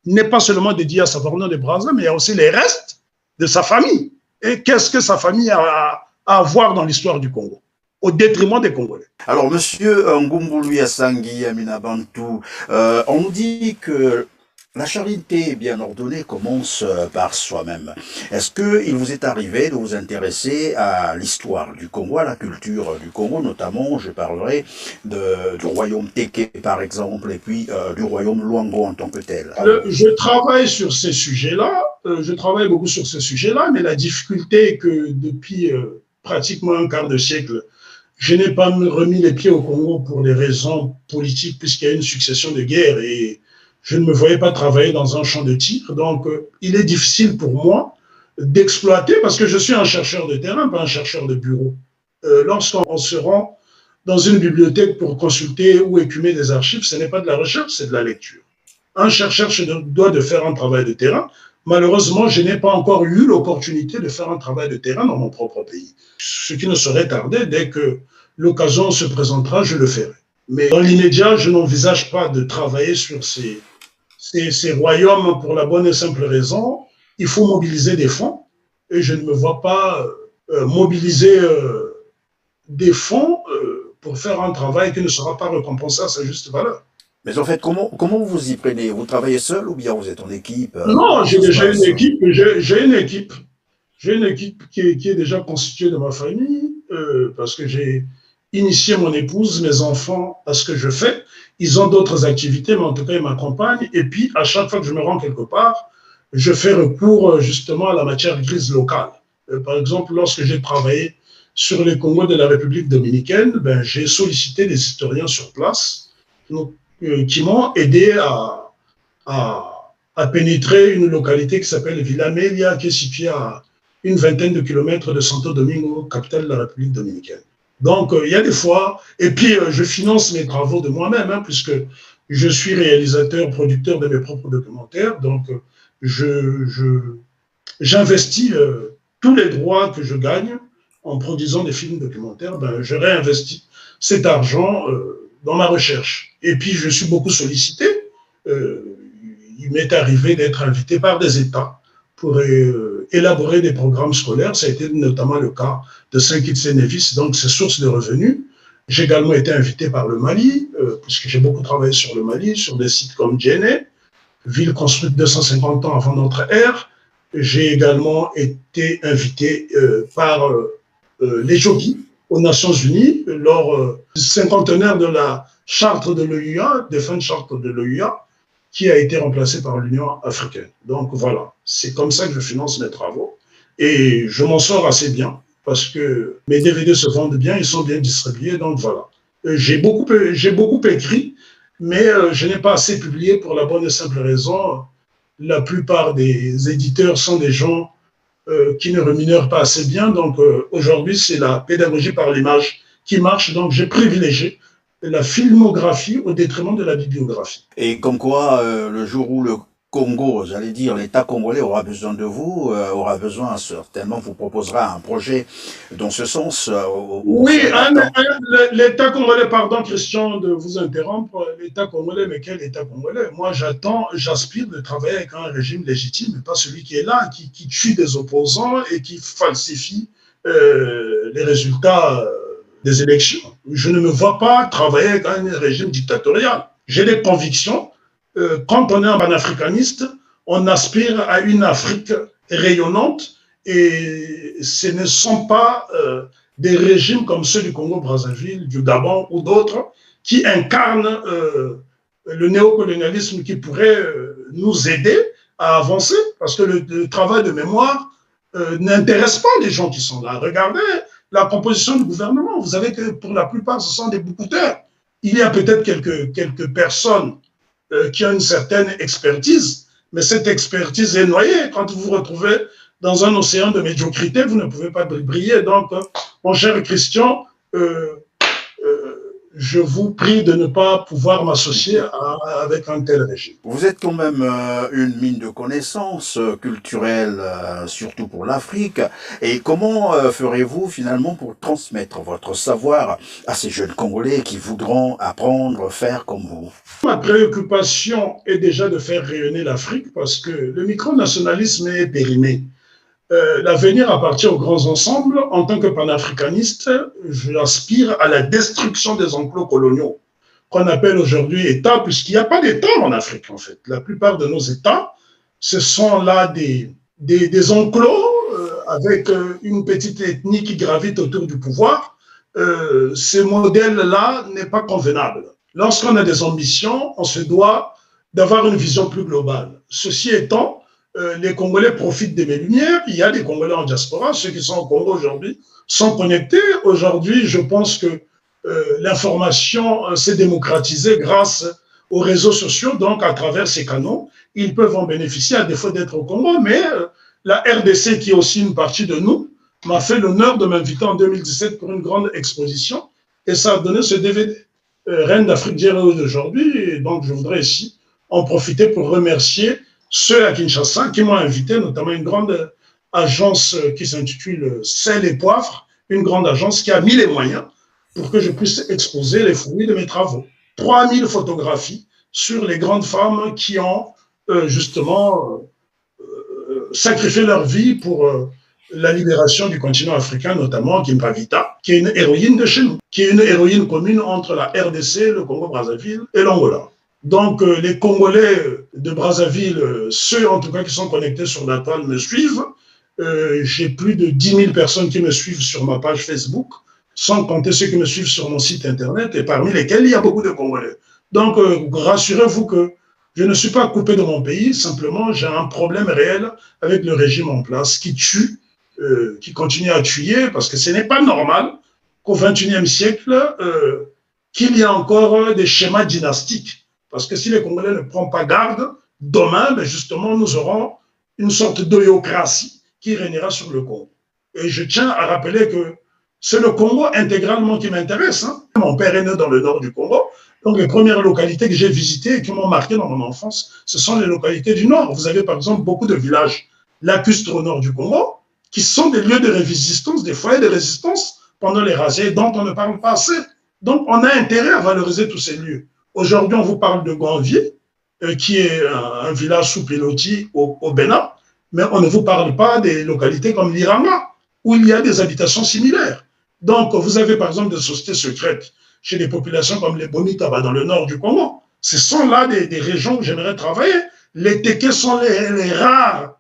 n'est pas seulement dédié à Savorgné de Brazza, mais il y a aussi les restes de sa famille. Et qu'est-ce que sa famille a à voir dans l'histoire du Congo, au détriment des Congolais. Alors, monsieur Ngumbu Yasangi Aminabantu, on nous dit que la charité bien ordonnée commence par soi-même. Est-ce qu'il vous est arrivé de vous intéresser à l'histoire du Congo, à la culture du Congo, notamment, je parlerai du royaume Téké, par exemple, et puis du royaume Luango en tant que tel? Je travaille sur ces sujets-là, je travaille beaucoup sur ces sujets-là, mais la difficulté est que depuis pratiquement un quart de siècle, je n'ai pas remis les pieds au Congo pour des raisons politiques, puisqu'il y a une succession de guerres et je ne me voyais pas travailler dans un champ de tir. Donc, il est difficile pour moi d'exploiter, parce que je suis un chercheur de terrain, pas un chercheur de bureau. Lorsqu'on se rend dans une bibliothèque pour consulter ou écumer des archives, ce n'est pas de la recherche, c'est de la lecture. Un chercheur se doit de faire un travail de terrain. Malheureusement, je n'ai pas encore eu l'opportunité de faire un travail de terrain dans mon propre pays. Ce qui ne saurait tarder, dès que l'occasion se présentera, je le ferai. Mais dans l'immédiat, je n'envisage pas de travailler sur ces royaumes pour la bonne et simple raison. Il faut mobiliser des fonds et je ne me vois pas mobiliser des fonds pour faire un travail qui ne sera pas récompensé à sa juste valeur. Mais en fait, comment vous y prenez? Vous travaillez seul ou bien vous êtes en équipe? Non, j'ai déjà une équipe. J'ai une équipe. J'ai une équipe qui est déjà constituée de ma famille parce que j'ai initié mon épouse, mes enfants à ce que je fais. Ils ont d'autres activités, mais en tout cas, ils m'accompagnent. Et puis, à chaque fois que je me rends quelque part, je fais recours justement à la matière grise locale. Par exemple, lorsque j'ai travaillé sur les Congos de la République dominicaine, ben, j'ai sollicité des historiens sur place donc, qui m'ont aidé à pénétrer une localité qui s'appelle Villa Melia, qui est située à une vingtaine de kilomètres de Santo Domingo, capitale de la République dominicaine. Donc, il y a des fois, et puis je finance mes travaux de moi-même, hein, puisque je suis réalisateur, producteur de mes propres documentaires, donc j'investis tous les droits que je gagne en produisant des films documentaires, ben, je réinvestis cet argent dans ma recherche. Et puis, je suis beaucoup sollicité. Il m'est arrivé d'être invité par des États pour élaborer des programmes scolaires. Ça a été notamment le cas de Saint-Kitts-et-Nevis, donc c'est source de revenus. J'ai également été invité par le Mali, puisque j'ai beaucoup travaillé sur le Mali, sur des sites comme Djenné, ville construite 250 ans avant notre ère. J'ai également été invité par les Jogis aux Nations Unies lors du cinquantenaire de la charte de l'OUA, défunte charte de l'OUA, qui a été remplacée par l'Union africaine. Donc voilà, c'est comme ça que je finance mes travaux. Et je m'en sors assez bien, parce que mes DVD se vendent bien, ils sont bien distribués, donc voilà. J'ai beaucoup écrit, mais je n'ai pas assez publié pour la bonne et simple raison. La plupart des éditeurs sont des gens qui ne rémunèrent pas assez bien. Donc aujourd'hui, c'est la pédagogie par l'image qui marche. Donc j'ai privilégié la filmographie au détriment de la bibliographie. Et comme quoi, le jour où le Congo, j'allais dire, l'État congolais aura besoin de vous, aura besoin certainement, vous proposera un projet dans ce sens. Oui, l'État congolais, pardon Christian de vous interrompre, l'État congolais, mais quel État congolais? Moi j'aspire de travailler avec un régime légitime, et pas celui qui est là, qui tue des opposants et qui falsifie les résultats des élections. Je ne me vois pas travailler avec un régime dictatorial. J'ai des convictions. Quand on est un panafricaniste, on aspire à une Afrique rayonnante et ce ne sont pas des régimes comme ceux du Congo-Brazzaville, du Gabon ou d'autres qui incarnent le néocolonialisme qui pourrait nous aider à avancer parce que le travail de mémoire n'intéresse pas les gens qui sont là. Regardez la composition du gouvernement. Vous savez que pour la plupart, ce sont des boucouteurs. Il y a peut-être quelques personnes qui ont une certaine expertise, mais cette expertise est noyée. Quand vous vous retrouvez dans un océan de médiocrité, vous ne pouvez pas briller. Donc, mon cher Christian, je vous prie de ne pas pouvoir m'associer avec un tel régime. Vous êtes quand même une mine de connaissances culturelles, surtout pour l'Afrique. Et comment ferez-vous finalement pour transmettre votre savoir à ces jeunes Congolais qui voudront apprendre, faire comme vous? Ma préoccupation est déjà de faire rayonner l'Afrique parce que le micronationalisme est périmé. L'avenir appartient aux grands ensembles. En tant que panafricaniste, j'aspire à la destruction des enclos coloniaux, qu'on appelle aujourd'hui États, puisqu'il n'y a pas d'État en Afrique, en fait. La plupart de nos États, ce sont là des enclos avec une petite ethnie qui gravite autour du pouvoir. Ce modèle-là n'est pas convenable. Lorsqu'on a des ambitions, on se doit d'avoir une vision plus globale. Ceci étant, les Congolais profitent de mes lumières. Il y a des Congolais en diaspora. Ceux qui sont au Congo aujourd'hui sont connectés. Aujourd'hui, je pense que l'information s'est démocratisée grâce aux réseaux sociaux. Donc, à travers ces canaux, ils peuvent en bénéficier à défaut d'être au Congo. Mais la RDC, qui est aussi une partie de nous, m'a fait l'honneur de m'inviter en 2017 pour une grande exposition. Et ça a donné ce DVD, Reine d'Afrique d'aujourd'hui. Et donc, je voudrais ici en profiter pour remercier ceux à Kinshasa qui m'ont invité, notamment une grande agence qui s'intitule Sel et Poivre, une grande agence qui a mis les moyens pour que je puisse exposer les fruits de mes travaux. 3000 photographies sur les grandes femmes qui ont justement sacrifié leur vie pour la libération du continent africain, notamment Kimpavita, qui est une héroïne de chez nous, qui est une héroïne commune entre la RDC, le Congo-Brazzaville et l'Angola. Donc, les Congolais de Brazzaville, ceux en tout cas qui sont connectés sur la toile, me suivent. J'ai plus de 10 000 personnes qui me suivent sur ma page Facebook, sans compter ceux qui me suivent sur mon site internet, et parmi lesquels il y a beaucoup de Congolais. Donc, rassurez-vous que Je ne suis pas coupé de mon pays, simplement j'ai un problème réel avec le régime en place qui tue, qui continue à tuer, parce que ce n'est pas normal qu'au XXIe siècle, qu'il y ait encore des schémas dynastiques. Parce que si les Congolais ne prennent pas garde, demain, ben justement, nous aurons une sorte d'oyocratie qui régnera sur le Congo. Et je tiens à rappeler que c'est le Congo intégralement qui m'intéresse. Hein. Mon père est né dans le nord du Congo. Donc, les premières localités que j'ai visitées et qui m'ont marqué dans mon enfance, ce sont les localités du nord. Vous avez, par exemple, beaucoup de villages lacustres au nord du Congo qui sont des lieux de résistance, des foyers de résistance pendant les razzias dont on ne parle pas assez. Donc, on a intérêt à valoriser tous ces lieux. Aujourd'hui, on vous parle de Gonvier, qui est un village sous pilotis au Bénin, mais on ne vous parle pas des localités comme l'Iranga, où il y a des habitations similaires. Donc, vous avez par exemple des sociétés secrètes chez des populations comme les Bomitaba dans le nord du Congo. Ce sont là des régions où j'aimerais travailler. Les Tékés sont les rares,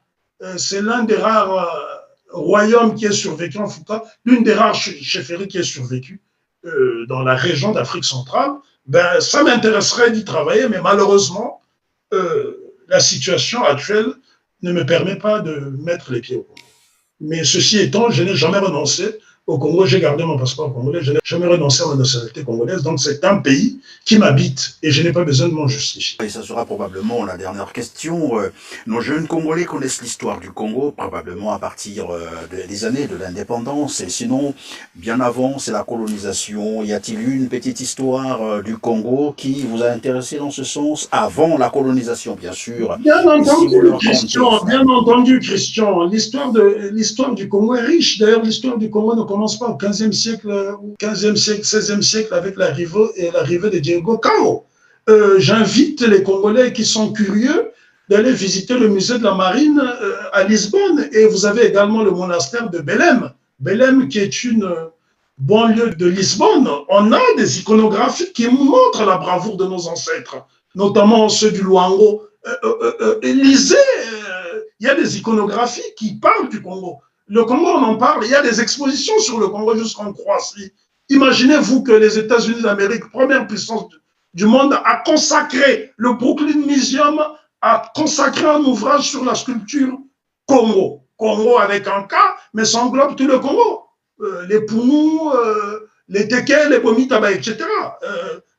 c'est l'un des rares royaumes qui est survécu, en tout cas, l'une des rares chefferies qui est survécue dans la région d'Afrique centrale. Ben, ça m'intéresserait d'y travailler, mais malheureusement, la situation actuelle ne me permet pas de mettre les pieds au Congo. Mais ceci étant, je n'ai jamais renoncé au Congo. J'ai gardé mon passeport congolais. Je n'ai jamais renoncé à ma nationalité congolaise. Donc, c'est un pays qui m'habite et je n'ai pas besoin de m'en justifier. Et ça sera probablement la dernière question. Nos jeunes Congolais connaissent l'histoire du Congo, probablement à partir des années de l'indépendance. Et sinon, bien avant, c'est la colonisation. Y a-t-il eu une petite histoire du Congo qui vous a intéressé dans ce sens, avant la colonisation, bien sûr? Bien entendu, Christian, bien entendu, Christian. L'histoire du Congo est riche. D'ailleurs, l'histoire du Congo ne commence pas au 15e siècle, 16e siècle avec l'arrivée de Diego Cao. J'invite les Congolais qui sont curieux d'aller visiter le musée de la Marine à Lisbonne. Et vous avez également le monastère de Belém. Belém, qui est une banlieue de Lisbonne. On a des iconographies qui montrent la bravoure de nos ancêtres, notamment ceux du Luango. Lisez, il y a des iconographies qui parlent du Congo. Le Congo, on en parle. Il y a des expositions sur le Congo jusqu'en Croatie. Imaginez-vous que les États-Unis d'Amérique, première puissance du monde, a consacré, le Brooklyn Museum a consacré un ouvrage sur la sculpture Congo. Congo avec un K, mais ça englobe tout le Congo. Les Poumous, les Tékés, les Bomitaba, etc.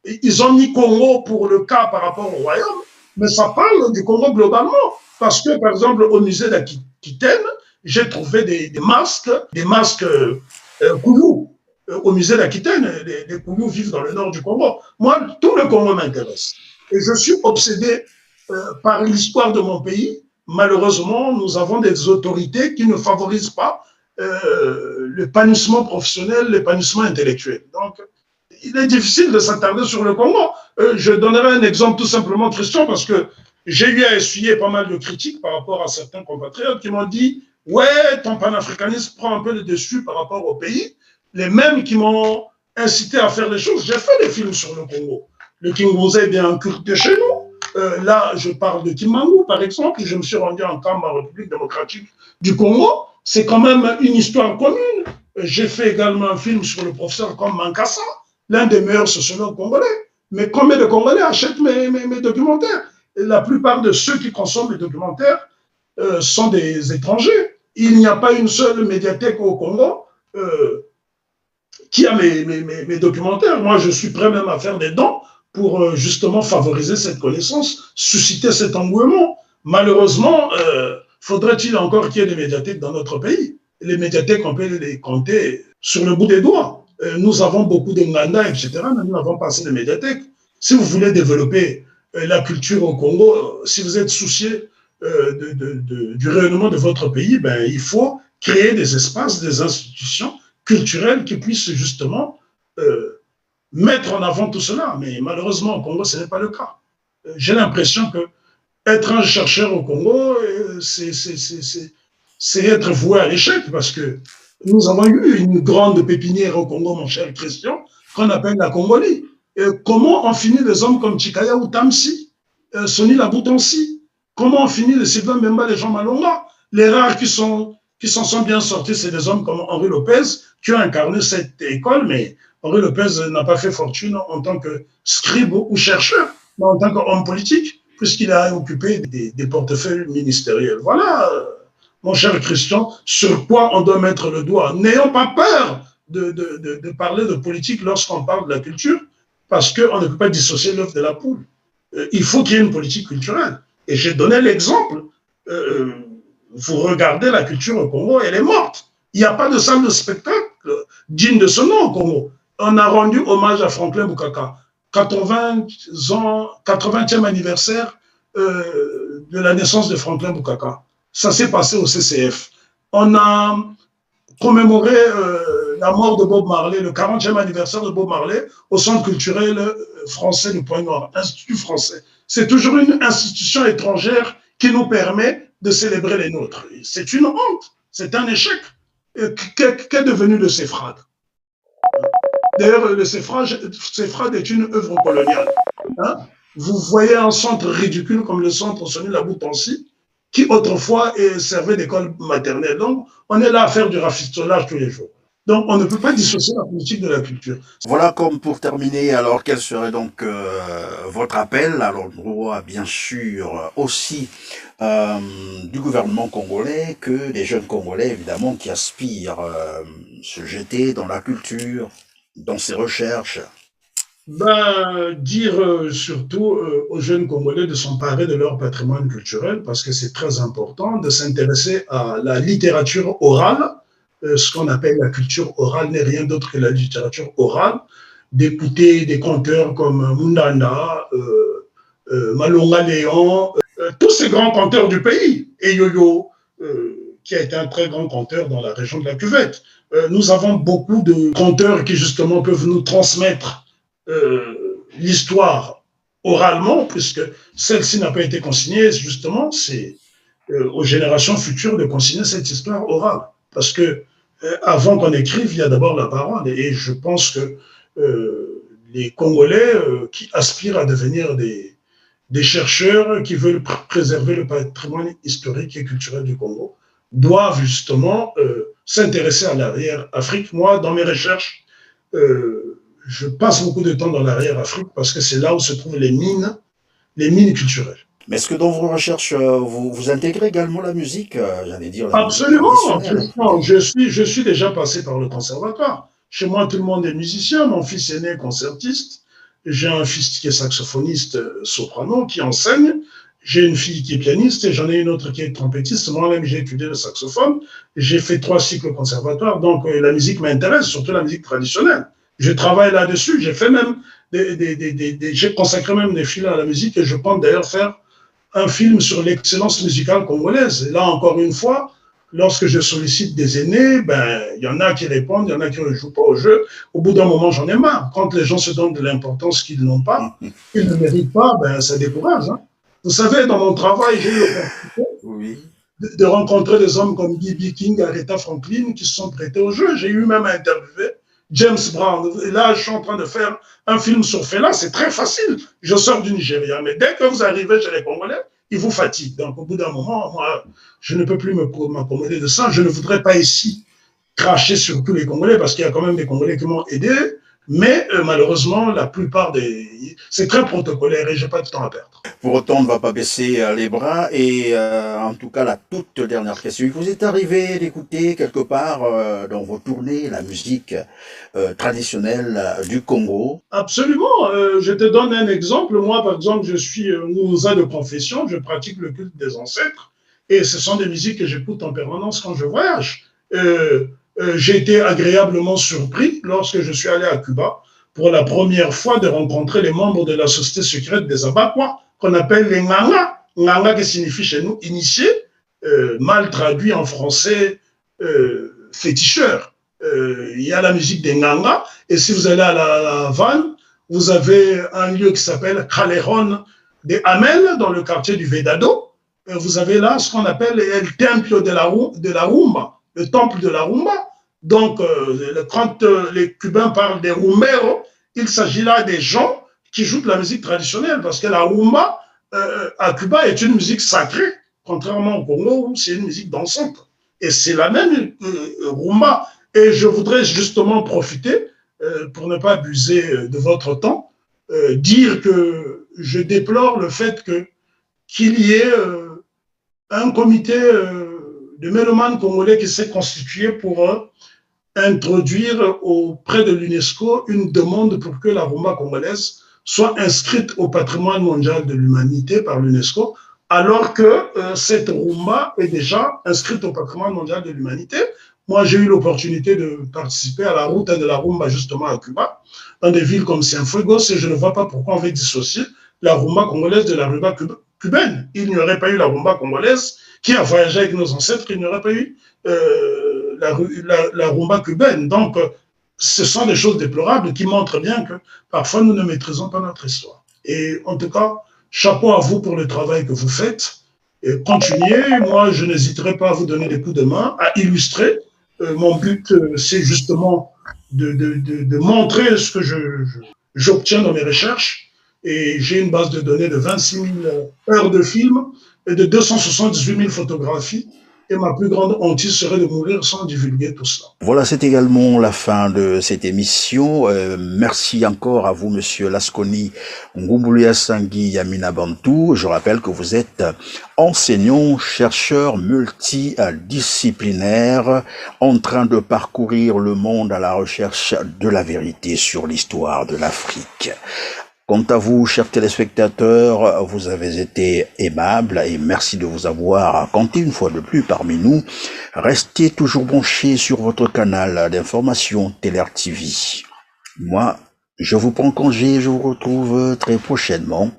Ils ont mis Congo pour le cas par rapport au royaume, mais ça parle du Congo globalement. Parce que, par exemple, au musée d'Aquitaine, j'ai trouvé des masques Koulou. Au musée d'Aquitaine, les Koulous vivent dans le nord du Congo. Moi, tout le Congo m'intéresse. Et je suis obsédé par l'histoire de mon pays. Malheureusement, nous avons des autorités qui ne favorisent pas l'épanouissement professionnel, l'épanouissement intellectuel. Donc, il est difficile de s'attarder sur le Congo. Je donnerai un exemple tout simplement, Christian, parce que j'ai eu à essuyer pas mal de critiques par rapport à certains compatriotes qui m'ont dit « Ouais, ton panafricanisme prend un peu le dessus par rapport au pays ». Les mêmes qui m'ont incité à faire des choses. J'ai fait des films sur le Congo. Le Kingouzé est bien inculqué chez nous. Là, je parle de Kimangou, par exemple. Je me suis rendu en camp en République démocratique du Congo. C'est quand même une histoire commune. J'ai fait également un film sur le professeur comme Mankassa, l'un des meilleurs sociologues congolais. Mais combien de Congolais achètent mes documentaires? Et la plupart de ceux qui consomment les documentaires sont des étrangers. Il n'y a pas une seule médiathèque au Congo qui a mes documentaires. Moi, je suis prêt même à faire des dons pour justement favoriser cette connaissance, susciter cet engouement. Malheureusement, faudrait-il encore qu'il y ait des médiathèques dans notre pays? Les médiathèques, on peut les compter sur le bout des doigts. Nous avons beaucoup de Nganda, etc., mais nous n'avons pas assez de médiathèques. Si vous voulez développer la culture au Congo, si vous êtes soucieux du rayonnement de votre pays, ben, il faut créer des espaces, des institutions culturelles qui puissent justement mettre en avant tout cela. Mais malheureusement, au Congo, ce n'est pas le cas. J'ai l'impression que être un chercheur au Congo, c'est être voué à l'échec, parce que nous avons eu une grande pépinière au Congo, mon cher Christian, qu'on appelle la Congolie. Comment on finit des hommes comme Chikaya ou Tamsi, Sonny Laboutansi? Comment on finit les Sylvain Mbemba, les Jean Malonga? Les rares qui s'en sont bien sortis, c'est des hommes comme Henri Lopez, qui ont incarné cette école, mais Henri Lopez n'a pas fait fortune en tant que scribe ou chercheur, mais en tant qu'homme politique. puisqu'il a occupé des portefeuilles ministériels. Voilà, mon cher Christian, sur quoi on doit mettre le doigt. N'ayons pas peur de parler de politique lorsqu'on parle de la culture, parce qu'on ne peut pas dissocier l'œuf de la poule. Il faut qu'il y ait une politique culturelle. Et j'ai donné l'exemple. Vous regardez la culture au Congo, elle est morte. Il n'y a pas de salle de spectacle digne de ce nom au Congo. On a rendu hommage à Franklin Bukaka. 80e anniversaire de la naissance de Franklin Bukaka. Ça s'est passé au CCF. On a commémoré la mort de Bob Marley, le 40e anniversaire de Bob Marley, au Centre culturel français du Point-Nord, Institut français. C'est toujours une institution étrangère qui nous permet de célébrer les nôtres. C'est une honte, c'est un échec. Qu'est devenu le CEFRAD? D'ailleurs, le CEFRAD est une œuvre coloniale. Hein? Vous voyez un centre ridicule comme le centre Sonny Laboutansi, qui autrefois servait d'école maternelle. Donc, on est là à faire du rafistolage tous les jours. Donc, on ne peut pas dissocier la politique de la culture. Voilà, comme pour terminer, alors quel serait donc votre appel à l'endroit, bien sûr, aussi du gouvernement congolais que des jeunes Congolais, évidemment, qui aspirent se jeter dans la culture, dans ses recherches? Dire surtout aux jeunes Congolais de s'emparer de leur patrimoine culturel, parce que c'est très important, de s'intéresser à la littérature orale. Ce qu'on appelle la culture orale n'est rien d'autre que la littérature orale, d'écouter des conteurs comme Mundanda, Malonga Léon, tous ces grands conteurs du pays, et Yo-Yo, qui a été un très grand conteur dans la région de la Cuvette. Nous avons beaucoup de conteurs qui justement peuvent nous transmettre l'histoire oralement, puisque celle-ci n'a pas été consignée, justement, c'est aux générations futures de consigner cette histoire orale. Parce que avant qu'on écrive, il y a d'abord la parole. Et je pense que les Congolais qui aspirent à devenir des chercheurs, qui veulent préserver le patrimoine historique et culturel du Congo, doivent justement s'intéresser à l'arrière-Afrique. Moi, dans mes recherches, je passe beaucoup de temps dans l'arrière-Afrique parce que c'est là où se trouvent les mines culturelles. Mais est-ce que dans vos recherches, vous intégrez également la musique, j'allais dire la Absolument, musique absolument. Je suis déjà passé par le conservatoire. Chez moi, tout le monde est musicien. Mon fils aîné est concertiste. J'ai un fils qui est saxophoniste soprano, qui enseigne. J'ai une fille qui est pianiste et j'en ai une autre qui est trompettiste. Moi-même, j'ai étudié le saxophone. J'ai fait 3 cycles au conservatoire. Donc, la musique m'intéresse, surtout la musique traditionnelle. Je travaille là-dessus. J'ai fait même j'ai consacré même des films à la musique et je pense d'ailleurs faire un film sur l'excellence musicale congolaise. Et là, encore une fois, lorsque je sollicite des aînés, il y en a qui répondent, il y en a qui ne jouent pas au jeu. Au bout d'un moment, j'en ai marre. Quand les gens se donnent de l'importance qu'ils n'ont pas, qu'ils ne méritent pas, ça décourage. Hein. Vous savez, dans mon travail, j'ai eu l'opportunité de rencontrer des hommes comme B.B. King, Aretha Franklin, qui se sont prêtés au jeu. J'ai eu même à interviewer James Brown. Et là, je suis en train de faire un film sur Fela, c'est très facile. Je sors du Nigeria, mais dès que vous arrivez chez les Congolais, ils vous fatiguent. Donc, au bout d'un moment, moi, je ne peux plus m'accommoder de ça. Je ne voudrais pas ici cracher sur tous les Congolais, parce qu'il y a quand même des Congolais qui m'ont aidé, mais malheureusement, la plupart c'est très protocolaire et je n'ai pas de temps à perdre. Pour autant, on ne va pas baisser les bras. Et en tout cas, la toute dernière question. Il vous est arrivé d'écouter quelque part dans vos tournées la musique traditionnelle du Congo? Absolument. Je te donne un exemple. Moi, par exemple, je suis Mouza de confession. Je pratique le culte des ancêtres. Et ce sont des musiques que j'écoute en permanence quand je voyage. J'ai été agréablement surpris lorsque je suis allé à Cuba pour la première fois de rencontrer les membres de la société secrète des Abakwa, qu'on appelle les Nganga. Nganga qui signifie chez nous initié, mal traduit en français féticheur. Il y a la musique des Nganga, et si vous allez à la Havane, vous avez un lieu qui s'appelle Caleron de Hamel, dans le quartier du Vedado. Vous avez là ce qu'on appelle le temple de la rumba, le temple de la rumba. Donc, quand les Cubains parlent des rumberos, il s'agit là des gens qui jouent de la musique traditionnelle, parce que la rumba à Cuba est une musique sacrée, contrairement au Congo où c'est une musique dansante. Et c'est la même rumba. Et je voudrais justement profiter, pour ne pas abuser de votre temps, dire que je déplore le fait que qu'il y ait un comité de mélomanes congolais qui s'est constitué pour introduire auprès de l'UNESCO une demande pour que la rumba congolaise soit inscrite au patrimoine mondial de l'humanité par l'UNESCO, alors que cette rumba est déjà inscrite au patrimoine mondial de l'humanité. Moi, j'ai eu l'opportunité de participer à la route de la rumba justement à Cuba, dans des villes comme Cienfuegos, et je ne vois pas pourquoi on veut dissocier la rumba congolaise de la rumba cubaine. Il n'y aurait pas eu la rumba congolaise qui a voyagé avec nos ancêtres, il n'y aurait pas eu la rumba cubaine. Donc, ce sont des choses déplorables qui montrent bien que parfois nous ne maîtrisons pas notre histoire. Et en tout cas, chapeau à vous pour le travail que vous faites. Et continuez. Moi, je n'hésiterai pas à vous donner des coups de main, à illustrer. Mon but, c'est justement de montrer ce que j'obtiens dans mes recherches. Et j'ai une base de données de 26 000 heures de films et de 278 000 photographies. Et ma plus grande hantise serait de mourir sans divulguer tout cela. Voilà, c'est également la fin de cette émission. Merci encore à vous, Monsieur Lasconi Ngumbulia Sangui Yamina Bantou. Je rappelle que vous êtes enseignant, chercheur multidisciplinaire, en train de parcourir le monde à la recherche de la vérité sur l'histoire de l'Afrique. Quant à vous, chers téléspectateurs, vous avez été aimables et merci de vous avoir compté une fois de plus parmi nous. Restez toujours branchés sur votre canal d'information TELER TV. Moi, je vous prends congé et je vous retrouve très prochainement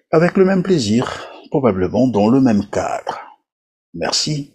avec le même plaisir, probablement dans le même cadre. Merci.